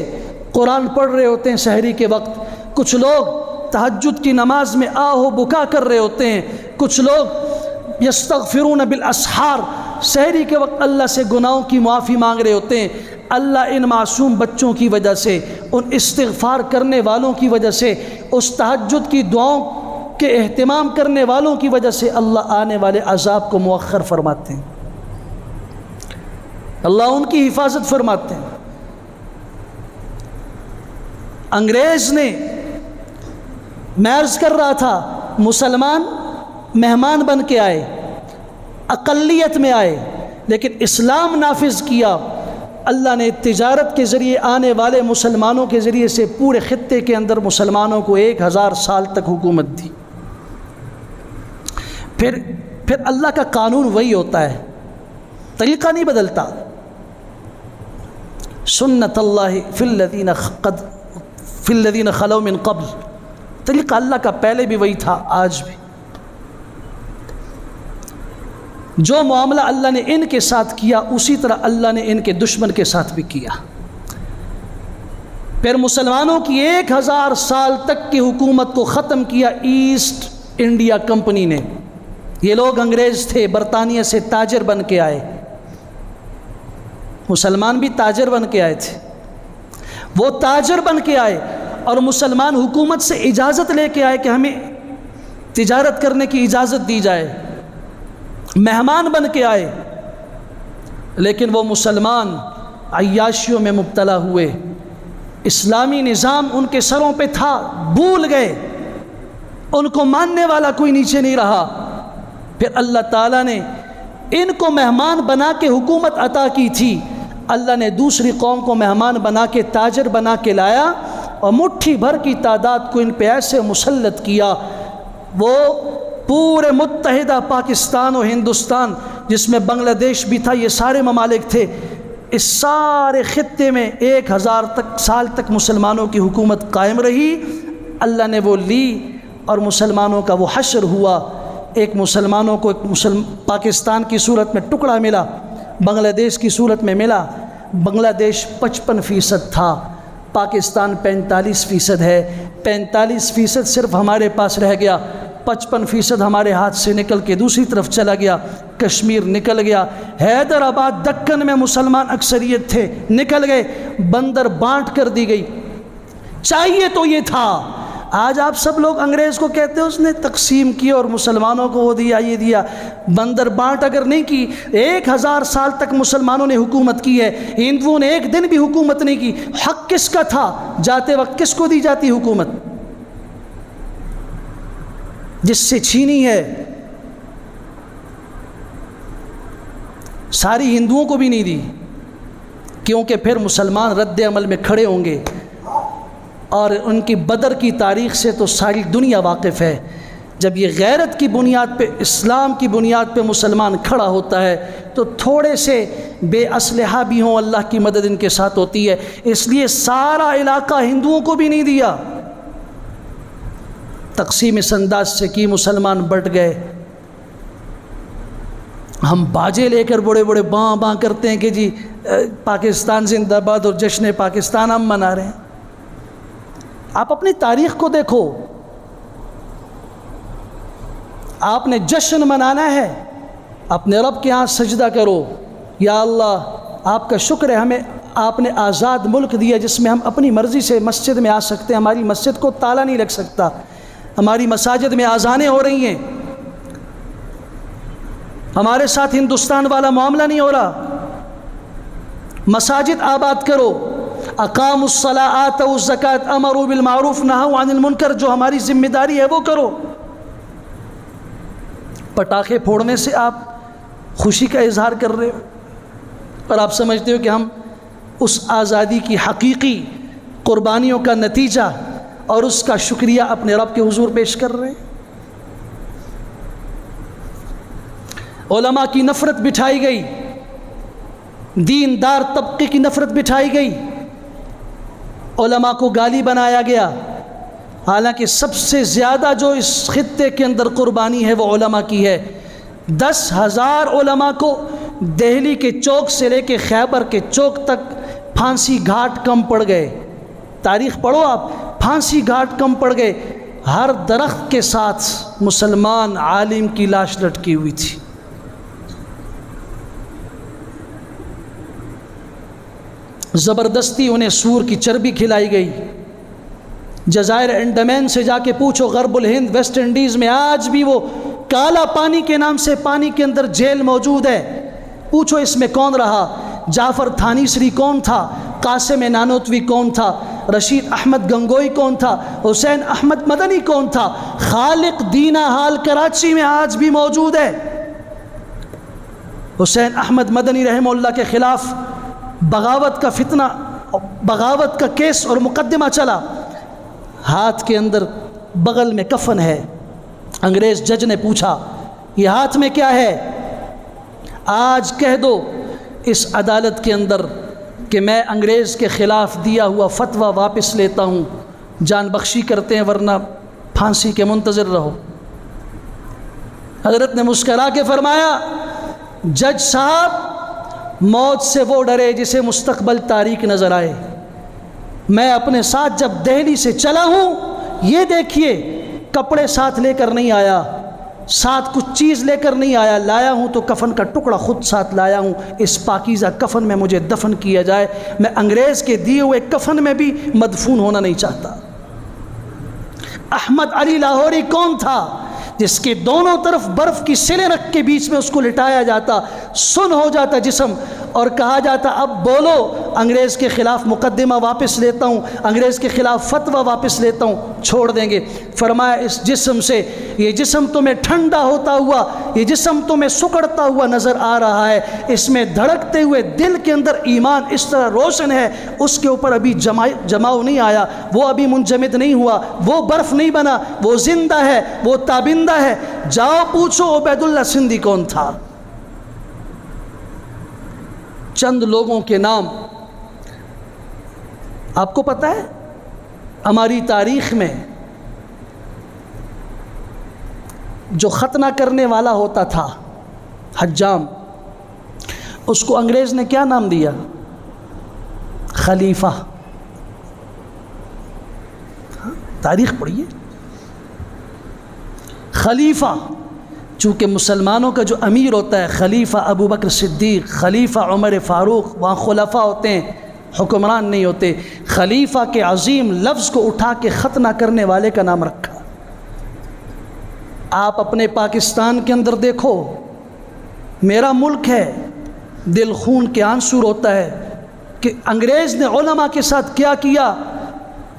قرآن پڑھ رہے ہوتے ہیں سحری کے وقت، کچھ لوگ تہجد کی نماز میں آہو بکا کر رہے ہوتے ہیں، کچھ لوگ یستغفرون بالاسحار، سحری کے وقت اللہ سے گناہوں کی معافی مانگ رہے ہوتے ہیں۔ اللہ ان معصوم بچوں کی وجہ سے، ان استغفار کرنے والوں کی وجہ سے، اس تہجد کی دعاؤں کے اہتمام کرنے والوں کی وجہ سے اللہ آنے والے عذاب کو مؤخر فرماتے ہیں، اللہ ان کی حفاظت فرماتے ہیں۔ انگریز نے، میں عرض کر رہا تھا، مسلمان مہمان بن کے آئے، اقلیت میں آئے، لیکن اسلام نافذ کیا۔ اللہ نے تجارت کے ذریعے آنے والے مسلمانوں کے ذریعے سے پورے خطے کے اندر مسلمانوں کو 1000 سال تک حکومت دی۔ پھر اللہ کا قانون وہی ہوتا ہے، طریقہ نہیں بدلتا۔ سنت اللہ فی الذین خلو من قبل، طریقہ اللہ کا پہلے بھی وہی تھا، آج بھی۔ جو معاملہ اللہ نے ان کے ساتھ کیا اسی طرح اللہ نے ان کے دشمن کے ساتھ بھی کیا۔ پھر مسلمانوں کی 1000 سال تک کی حکومت کو ختم کیا ایسٹ انڈیا کمپنی نے۔ یہ لوگ انگریز تھے، برطانیہ سے تاجر بن کے آئے، مسلمان بھی تاجر بن کے آئے تھے۔ وہ تاجر بن کے آئے اور مسلمان حکومت سے اجازت لے کے آئے کہ ہمیں تجارت کرنے کی اجازت دی جائے، مہمان بن کے آئے، لیکن وہ مسلمان عیاشیوں میں مبتلا ہوئے، اسلامی نظام ان کے سروں پہ تھا، بھول گئے، ان کو ماننے والا کوئی نیچے نہیں رہا۔ پھر اللہ تعالیٰ نے ان کو مہمان بنا کے حکومت عطا کی تھی، اللہ نے دوسری قوم کو مہمان بنا کے تاجر بنا کے لایا اور مٹھی بھر کی تعداد کو ان پہ ایسے مسلط کیا۔ وہ پورے متحدہ پاکستان و ہندوستان جس میں بنگلہ دیش بھی تھا، یہ سارے ممالک تھے، اس سارے خطے میں 1000 سال تک مسلمانوں کی حکومت قائم رہی۔ اللہ نے وہ لی اور مسلمانوں کا وہ حشر ہوا۔ ایک مسلمانوں کو پاکستان کی صورت میں ٹکڑا ملا، بنگلہ دیش کی صورت میں ملا۔ بنگلہ دیش 55% تھا، پاکستان 45% ہے۔ 45% صرف ہمارے پاس رہ گیا، 55% ہمارے ہاتھ سے نکل کے دوسری طرف چلا گیا، کشمیر نکل گیا۔ حیدرآباد دکن میں مسلمان اکثریت تھے، نکل گئے، بندر بانٹ کر دی گئی۔ چاہیے تو یہ تھا، آج آپ سب لوگ انگریز کو کہتے ہیں اس نے تقسیم کی اور مسلمانوں کو وہ دیا یہ دیا، بندر بانٹ اگر نہیں کی، 1000 سال تک مسلمانوں نے حکومت کی ہے، ہندوؤں نے ایک دن بھی حکومت نہیں کی۔ حق کس کا تھا؟ جاتے وقت کس کو دی جاتی حکومت؟ جس سے چھینی ہے، ساری ہندوؤں کو بھی نہیں دی، کیونکہ پھر مسلمان رد عمل میں کھڑے ہوں گے، اور ان کی بدر کی تاریخ سے تو ساری دنیا واقف ہے۔ جب یہ غیرت کی بنیاد پہ، اسلام کی بنیاد پہ مسلمان کھڑا ہوتا ہے تو تھوڑے سے بے اسلحہ بھی ہوں، اللہ کی مدد ان کے ساتھ ہوتی ہے۔ اس لیے سارا علاقہ ہندوؤں کو بھی نہیں دیا، تقسیم اس انداز سے کی، مسلمان بٹ گئے۔ ہم باجے لے کر بڑے بڑے باں باں کرتے ہیں کہ جی پاکستان زندہ باد اور جشن پاکستان ہم منا رہے ہیں۔ آپ اپنی تاریخ کو دیکھو، آپ نے جشن منانا ہے، اپنے رب کے ہاں سجدہ کرو، یا اللہ آپ کا شکر ہے ہمیں آپ نے آزاد ملک دیا جس میں ہم اپنی مرضی سے مسجد میں آ سکتے ہیں، ہماری مسجد کو تالا نہیں لگ سکتا، ہماری مساجد میں اذانیں ہو رہی ہیں، ہمارے ساتھ ہندوستان والا معاملہ نہیں ہو رہا۔ مساجد آباد کرو، اقاموا الصلاۃ آتوا الزکاۃ امروا بالمعروف نہوا عن المنکر، جو ہماری ذمہ داری ہے وہ کرو۔ پٹاخے پھوڑنے سے آپ خوشی کا اظہار کر رہے ہو اور آپ سمجھتے ہو کہ ہم اس آزادی کی حقیقی قربانیوں کا نتیجہ اور اس کا شکریہ اپنے رب کے حضور پیش کر رہے ہیں۔ علماء کی نفرت بٹھائی گئی، دیندار طبقے کی نفرت بٹھائی گئی، علماء کو گالی بنایا گیا، حالانکہ سب سے زیادہ جو اس خطے کے اندر قربانی ہے وہ علماء کی ہے۔ 10,000 علماء کو دہلی کے چوک سے لے کے خیبر کے چوک تک پھانسی گھاٹ کم پڑ گئے، تاریخ پڑھو آپ، پھانسی گھاٹ کم پڑ گئے، ہر درخت کے ساتھ مسلمان عالم کی لاش لٹکی ہوئی تھی۔ زبردستی انہیں سور کی چربی کھلائی گئی۔ جزائر انڈمان سے جا کے پوچھو، غرب الہند، ویسٹ انڈیز میں آج بھی وہ کالا پانی کے نام سے پانی کے اندر جیل موجود ہے، پوچھو اس میں کون رہا، جعفر تھانیسری کون تھا، قاسم نانوتوی کون تھا، رشید احمد گنگوئی کون تھا، حسین احمد مدنی کون تھا۔ خالق دینا حال کراچی میں آج بھی موجود ہے۔ حسین احمد مدنی رحمہ اللہ کے خلاف بغاوت کا فتنہ، بغاوت کا کیس اور مقدمہ چلا، ہاتھ کے اندر بغل میں کفن ہے۔ انگریز جج نے پوچھا یہ ہاتھ میں کیا ہے؟ آج کہہ دو اس عدالت کے اندر کہ میں انگریز کے خلاف دیا ہوا فتویٰ واپس لیتا ہوں، جان بخشی کرتے ہیں ورنہ پھانسی کے منتظر رہو۔ حضرت نے مسکرا کے فرمایا، جج صاحب، موت سے وہ ڈرے جسے مستقبل تاریک نظر آئے۔ میں اپنے ساتھ جب دہلی سے چلا ہوں، یہ دیکھیے کپڑے ساتھ لے کر نہیں آیا، ساتھ کچھ چیز لے کر نہیں آیا، لایا ہوں تو کفن کا ٹکڑا خود ساتھ لایا ہوں، اس پاکیزہ کفن میں مجھے دفن کیا جائے، میں انگریز کے دیے ہوئے کفن میں بھی مدفون ہونا نہیں چاہتا۔ احمد علی لاہوری کون تھا؟ جس کے دونوں طرف برف کی سلیں رکھ کے بیچ میں اس کو لٹایا جاتا، سن ہو جاتا جسم، اور کہا جاتا اب بولو، انگریز کے خلاف مقدمہ واپس لیتا ہوں، انگریز کے خلاف فتویٰ واپس لیتا ہوں، چھوڑ دیں گے۔ فرمایا اس جسم سے، یہ جسم تمہیں ٹھنڈا ہوتا ہوا، یہ جسم تمہیں سکڑتا ہوا نظر آ رہا ہے، اس میں دھڑکتے ہوئے دل کے اندر ایمان اس طرح روشن ہے، اس کے اوپر ابھی جماؤ نہیں آیا، وہ ابھی منجمد نہیں ہوا، وہ برف نہیں بنا، وہ زندہ ہے، وہ تابندہ ہے۔ جاؤ پوچھو عبید اللہ سندھی کون تھا۔ چند لوگوں کے نام آپ کو پتہ ہے؟ ہماری تاریخ میں جو ختنہ کرنے والا ہوتا تھا حجام، اس کو انگریز نے کیا نام دیا؟ خلیفہ۔ تاریخ پڑھیے، خلیفہ، چونکہ مسلمانوں کا جو امیر ہوتا ہے خلیفہ ابو بکر صدیق، خلیفہ عمر فاروق، وہاں خلفاء ہوتے ہیں، حکمران نہیں ہوتے۔ خلیفہ کے عظیم لفظ کو اٹھا کے ختنہ کرنے والے کا نام رکھا۔ آپ اپنے پاکستان کے اندر دیکھو، میرا ملک ہے، دل خون کے آنسو روتا ہے کہ انگریز نے علماء کے ساتھ کیا کیا،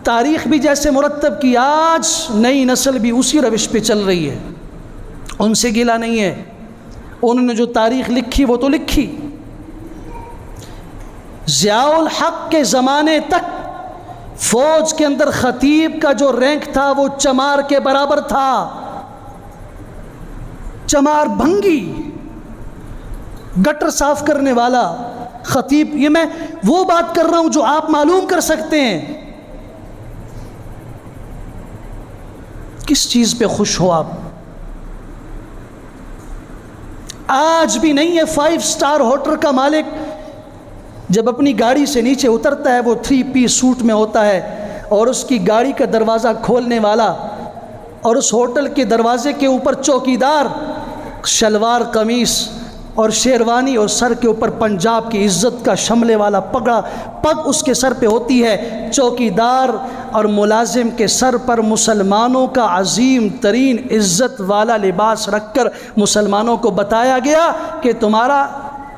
تاریخ بھی جیسے مرتب کی، آج نئی نسل بھی اسی روش پہ چل رہی ہے، ان سے گلا نہیں ہے، انہوں نے جو تاریخ لکھی وہ تو لکھی۔ ضیاء الحق کے زمانے تک فوج کے اندر خطیب کا جو رینک تھا وہ چمار کے برابر تھا، چمار بھنگی، گٹر صاف کرنے والا خطیب۔ یہ میں وہ بات کر رہا ہوں جو آپ معلوم کر سکتے ہیں۔ کس چیز پہ خوش ہو آپ؟ آج بھی نہیں ہے 5 اسٹار ہوٹل کا مالک جب اپنی گاڑی سے نیچے اترتا ہے، وہ 3 پیس سوٹ میں ہوتا ہے، اور اس کی گاڑی کا دروازہ کھولنے والا اور اس ہوٹل کے دروازے کے اوپر چوکیدار، شلوار قمیص اور شیروانی، اور سر کے اوپر پنجاب کی عزت کا شملے والا پگ اس کے سر پہ ہوتی ہے۔ چوکیدار اور ملازم کے سر پر مسلمانوں کا عظیم ترین عزت والا لباس رکھ کر مسلمانوں کو بتایا گیا کہ تمہارا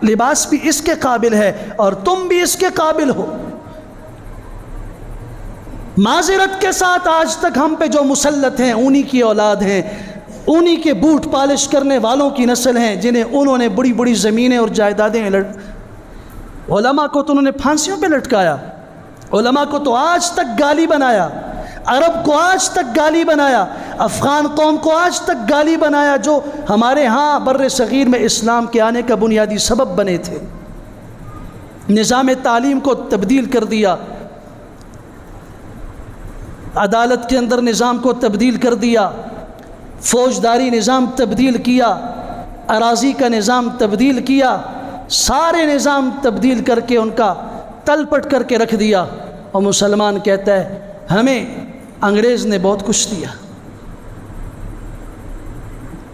لباس بھی اس کے قابل ہے اور تم بھی اس کے قابل ہو۔ معذرت کے ساتھ آج تک ہم پہ جو مسلط ہیں انہی کی اولاد ہیں، انہی کے بوٹ پالش کرنے والوں کی نسل ہیں، جنہیں انہوں نے بڑی بڑی زمینیں اور جائیدادیں علماء کو تو انہوں نے پھانسیوں پہ لٹکایا، علماء کو تو آج تک گالی بنایا، عرب کو آج تک گالی بنایا، افغان قوم کو آج تک گالی بنایا، جو ہمارے ہاں بر صغیر میں اسلام کے آنے کا بنیادی سبب بنے تھے۔ نظام تعلیم کو تبدیل کر دیا، عدالت کے اندر نظام کو تبدیل کر دیا، فوجداری نظام تبدیل کیا، اراضی کا نظام تبدیل کیا، سارے نظام تبدیل کر کے ان کا تل پٹ کر کے رکھ دیا، اور مسلمان کہتا ہے ہمیں انگریز نے بہت کچھ دیا۔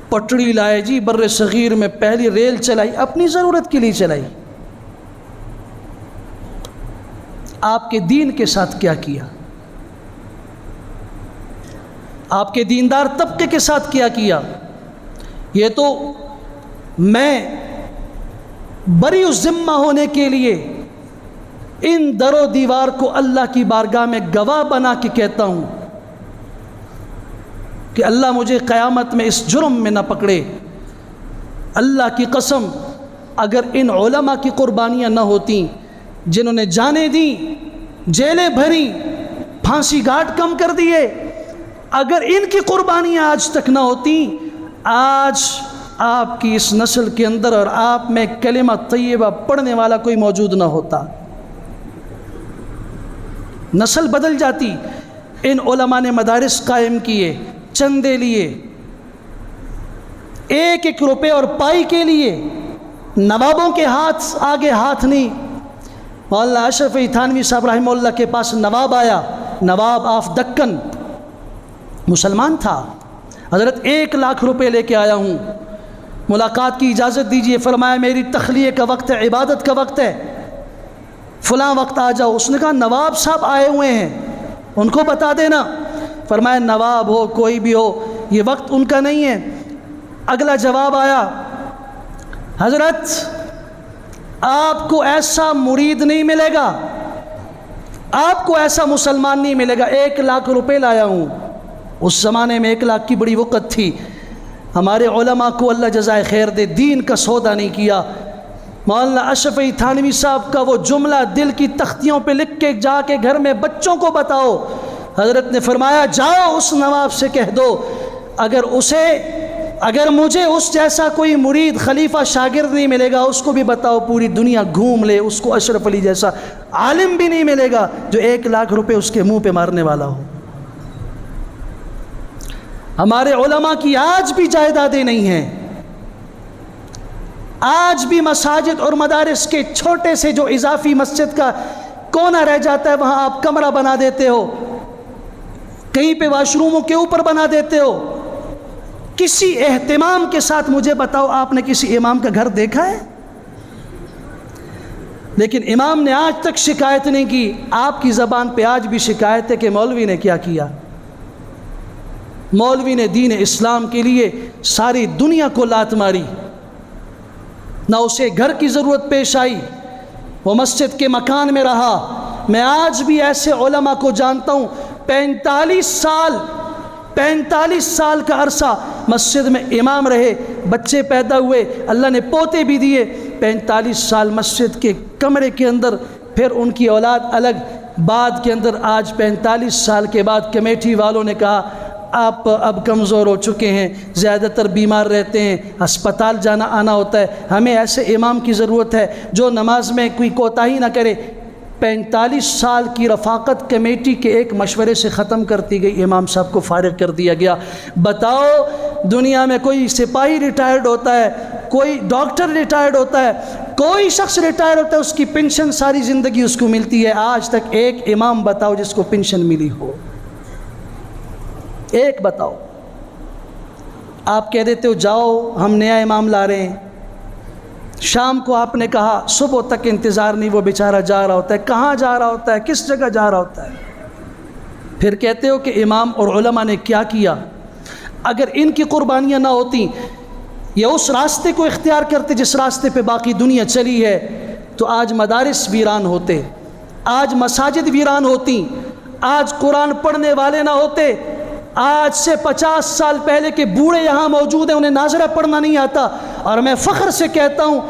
پٹڑی لائے جی، بر صغیر میں پہلی ریل چلائی، اپنی ضرورت کے لیے چلائی۔ آپ کے دین کے ساتھ کیا کیا؟ آپ کے دیندار طبقے کے ساتھ کیا کیا؟ یہ تو میں بری الذمہ ہونے کے لیے ان در و دیوار کو اللہ کی بارگاہ میں گواہ بنا کے کہتا ہوں کہ اللہ مجھے قیامت میں اس جرم میں نہ پکڑے۔ اللہ کی قسم، اگر ان علماء کی قربانیاں نہ ہوتیں جنہوں نے جانیں دیں، جیلیں بھری، پھانسی گھاٹ کم کر دیے، اگر ان کی قربانیاں آج تک نہ ہوتیں، آج آپ کی اس نسل کے اندر اور آپ میں کلمہ طیبہ پڑھنے والا کوئی موجود نہ ہوتا، نسل بدل جاتی۔ ان علماء نے مدارس قائم کیے، چندے لیے، ایک ایک روپے اور پائی کے لیے، نوابوں کے ہاتھ آگے ہاتھ نہیں۔ مولانا اشرف علی تھانوی صاحب رحمہ اللہ کے پاس نواب آیا، نواب آف دکن، مسلمان تھا۔ حضرت 1 لاکھ روپے لے کے آیا ہوں، ملاقات کی اجازت دیجیے۔ فرمایا میری تخلیہ کا وقت ہے، عبادت کا وقت ہے، فلاں وقت آ جاؤ۔ اس نے کہا نواب صاحب آئے ہوئے ہیں، ان کو بتا دینا۔ فرمایا نواب ہو کوئی بھی ہو، یہ وقت ان کا نہیں ہے۔ اگلا جواب آیا، حضرت آپ کو ایسا مرید نہیں ملے گا، آپ کو ایسا مسلمان نہیں ملے گا، 1 لاکھ روپے لایا ہوں۔ اس زمانے میں 1 لاکھ کی بڑی وقت تھی۔ ہمارے علماء کو اللہ جزائے خیر دے، دین کا سودا نہیں کیا۔ مولانا اشرف علی تھانوی صاحب کا وہ جملہ دل کی تختیوں پہ لکھ کے جا کے گھر میں بچوں کو بتاؤ۔ حضرت نے فرمایا جاؤ اس نواب سے کہہ دو اگر مجھے اس جیسا کوئی مرید خلیفہ شاگرد نہیں ملے گا، اس کو بھی بتاؤ پوری دنیا گھوم لے، اس کو اشرف علی جیسا عالم بھی نہیں ملے گا جو 1 لاکھ روپے اس کے منہ پہ مارنے والا ہو۔ ہمارے علماء کی آج بھی جائیدادیں نہیں ہیں، آج بھی مساجد اور مدارس کے چھوٹے سے جو اضافی مسجد کا کونا رہ جاتا ہے وہاں آپ کمرہ بنا دیتے ہو، کہیں پہ واش روموں کے اوپر بنا دیتے ہو۔ کسی اہتمام کے ساتھ مجھے بتاؤ آپ نے کسی امام کا گھر دیکھا ہے؟ لیکن امام نے آج تک شکایت نہیں کی۔ آپ کی زبان پہ آج بھی شکایت ہے کہ مولوی نے کیا کیا۔ مولوی نے دین اسلام کے لیے ساری دنیا کو لات ماری، نہ اسے گھر کی ضرورت پیش آئی، وہ مسجد کے مکان میں رہا۔ میں آج بھی ایسے علماء کو جانتا ہوں 45 سال کا عرصہ مسجد میں امام رہے، بچے پیدا ہوئے، اللہ نے پوتے بھی دیے، 45 سال مسجد کے کمرے کے اندر، پھر ان کی اولاد الگ۔ بعد کے اندر آج 45 سال کے بعد کمیٹی والوں نے کہا آپ اب کمزور ہو چکے ہیں، زیادہ تر بیمار رہتے ہیں، ہسپتال جانا آنا ہوتا ہے، ہمیں ایسے امام کی ضرورت ہے جو نماز میں کوئی کوتاہی نہ کرے۔ 45 سال کی رفاقت کمیٹی کے ایک مشورے سے ختم کرتی گئی، امام صاحب کو فارغ کر دیا گیا۔ بتاؤ دنیا میں کوئی سپاہی ریٹائرڈ ہوتا ہے، کوئی ڈاکٹر ریٹائرڈ ہوتا ہے، کوئی شخص ریٹائر ہوتا ہے، اس کی پنشن ساری زندگی اس کو ملتی ہے۔ آج تک ایک امام بتاؤ جس کو پنشن ملی ہو، ایک بتاؤ۔ آپ کہہ دیتے ہو جاؤ ہم نیا امام لا رہے ہیں، شام کو آپ نے کہا، صبح تک انتظار نہیں، وہ بیچارہ جا رہا ہوتا ہے، کہاں جا رہا ہوتا ہے، کس جگہ جا رہا ہوتا ہے۔ پھر کہتے ہو کہ امام اور علماء نے کیا کیا۔ اگر ان کی قربانیاں نہ ہوتیں، یہ اس راستے کو اختیار کرتے جس راستے پہ باقی دنیا چلی ہے، تو آج مدارس ویران ہوتے، آج مساجد ویران ہوتی، آج قرآن پڑھنے والے نہ ہوتے۔ آج سے 50 سال پہلے کے بوڑھے یہاں موجود ہیں، انہیں ناظرہ پڑھنا نہیں آتا، اور میں فخر سے کہتا ہوں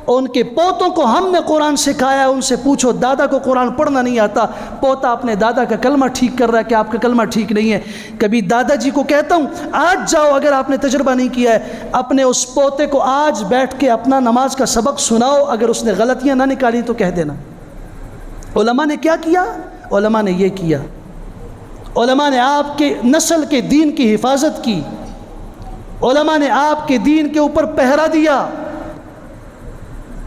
ان کے پوتوں کو ہم نے قرآن سکھایا ہے۔ ان سے پوچھو دادا کو قرآن پڑھنا نہیں آتا، پوتا اپنے دادا کا کلمہ ٹھیک کر رہا ہے کہ آپ کا کلمہ ٹھیک نہیں ہے۔ کبھی دادا جی کو کہتا ہوں آج جاؤ، اگر آپ نے تجربہ نہیں کیا ہے، اپنے اس پوتے کو آج بیٹھ کے اپنا نماز کا سبق سناؤ، اگر اس نے غلطیاں نہ نکالی تو کہہ دینا۔ علماء نے کیا کیا؟ علماء نے یہ کیا، علماء نے آپ کے نسل کے دین کی حفاظت کی، علماء نے آپ کے دین کے اوپر پہرا دیا،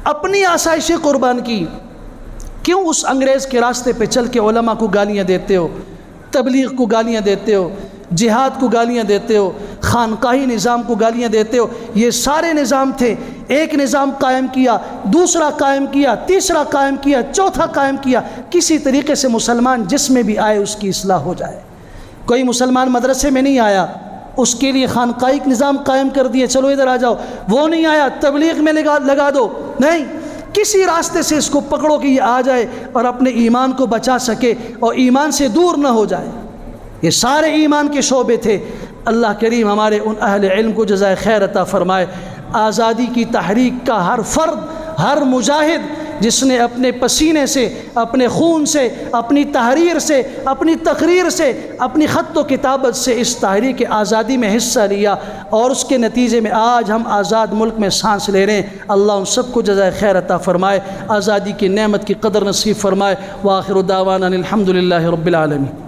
اپنی آسائشیں قربان کی۔ کیوں اس انگریز کے راستے پہ چل کے علماء کو گالیاں دیتے ہو، تبلیغ کو گالیاں دیتے ہو، جہاد کو گالیاں دیتے ہو، خانقاہی نظام کو گالیاں دیتے ہو؟ یہ سارے نظام تھے، ایک نظام قائم کیا، دوسرا قائم کیا، تیسرا قائم کیا، چوتھا قائم کیا، کسی طریقے سے مسلمان جس میں بھی آئے اس کی اصلاح ہو جائے۔ کوئی مسلمان مدرسے میں نہیں آیا، اس کے لیے خانقاہی نظام قائم کر دیے، چلو ادھر آ جاؤ، وہ نہیں آیا تبلیغ میں لگا دو، نہیں، کسی راستے سے اس کو پکڑو کہ یہ آ جائے اور اپنے ایمان کو بچا سکے اور ایمان سے دور نہ ہو جائے۔ یہ سارے ایمان کے شعبے تھے۔ اللہ کریم ہمارے ان اہل علم کو جزائے خیر عطا فرمائے۔ آزادی کی تحریک کا ہر فرد، ہر مجاہد جس نے اپنے پسینے سے، اپنے خون سے، اپنی تحریر سے، اپنی تقریر سے، اپنی خط و کتابت سے اس تحریک آزادی میں حصہ لیا، اور اس کے نتیجے میں آج ہم آزاد ملک میں سانس لے رہے ہیں۔ اللہ ان سب کو جزائے خیر عطا فرمائے، آزادی کی نعمت کی قدر نصیب فرمائے۔ وآخر دعوانا الحمد للہ رب العالمین۔